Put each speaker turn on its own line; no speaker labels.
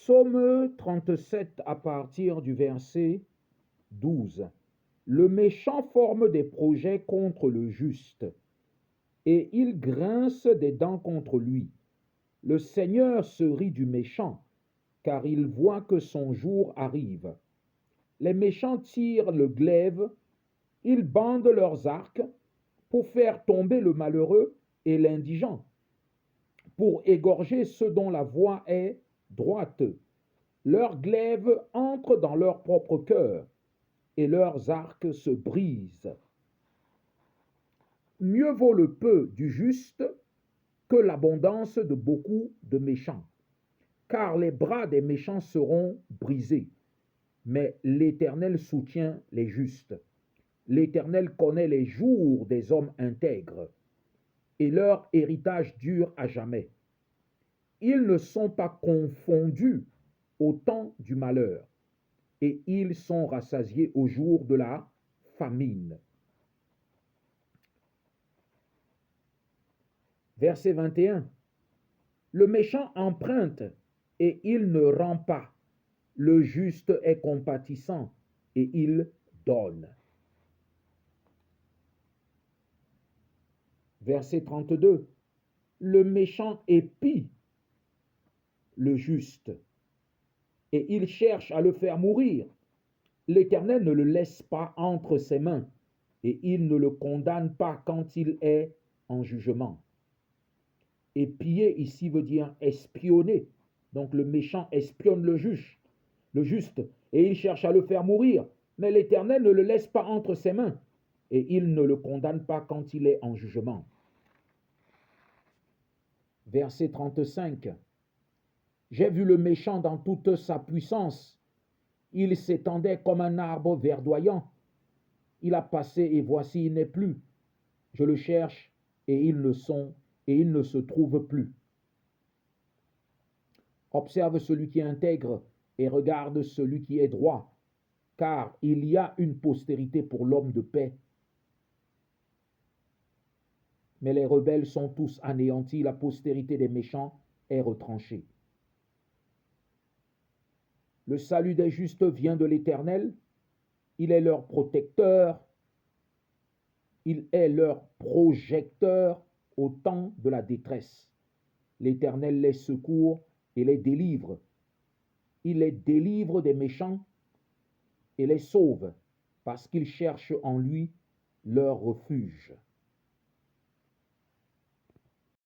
Psaume 37 à partir du verset 12. Le méchant forme des projets contre le juste, et il grince des dents contre lui. Le Seigneur se rit du méchant, car il voit que son jour arrive. Les méchants tirent le glaive, ils bandent leurs arcs pour faire tomber le malheureux et l'indigent, pour égorger ceux dont la voie est droite. Leurs glaives entrent dans leur propre cœur, et leurs arcs se brisent. Mieux vaut le peu du juste que l'abondance de beaucoup de méchants, car les bras des méchants seront brisés, mais l'Éternel soutient les justes. L'Éternel connaît les jours des hommes intègres, et leur héritage dure à jamais. Ils ne sont pas confondus au temps du malheur, et ils sont rassasiés au jour de la famine. Verset 21. Le méchant emprunte et il ne rend pas. Le juste est compatissant et il donne. Verset 32. Le méchant épie le juste et il cherche à le faire mourir. L'Éternel ne le laisse pas entre ses mains et il ne le condamne pas quand il est en jugement. Épier ici veut dire espionner. Donc le méchant espionne le juste, et il cherche à le faire mourir. Mais l'Éternel ne le laisse pas entre ses mains, et il ne le condamne pas quand il est en jugement. Verset 35. J'ai vu le méchant dans toute sa puissance. Il s'étendait comme un arbre verdoyant. Il a passé et voici il n'est plus. Je le cherche et il ne se trouve plus. Observe celui qui est intègre et regarde celui qui est droit, car il y a une postérité pour l'homme de paix. Mais les rebelles sont tous anéantis, la postérité des méchants est retranchée. Le salut des justes vient de l'Éternel, il est leur protecteur, il est leur projecteur au temps de la détresse. L'Éternel les secourt et les délivre. Il les délivre des méchants et les sauve, parce qu'ils cherchent en lui leur refuge.